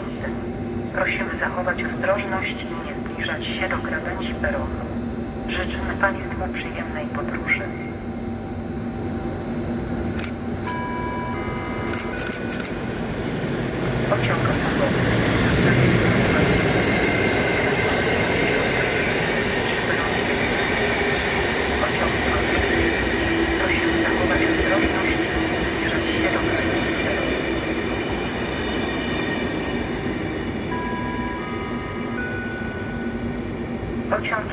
tysiące. Prosimy zachować ostrożność i nie zbliżać się do krawędzi peronu. Życzymy Państwu przyjemnej podróży. Pociąg osobowy. Pociąg kolejowy. Prosimy zachować ostrożność i nie zbliżać się do krawędzi peronu. Pociąg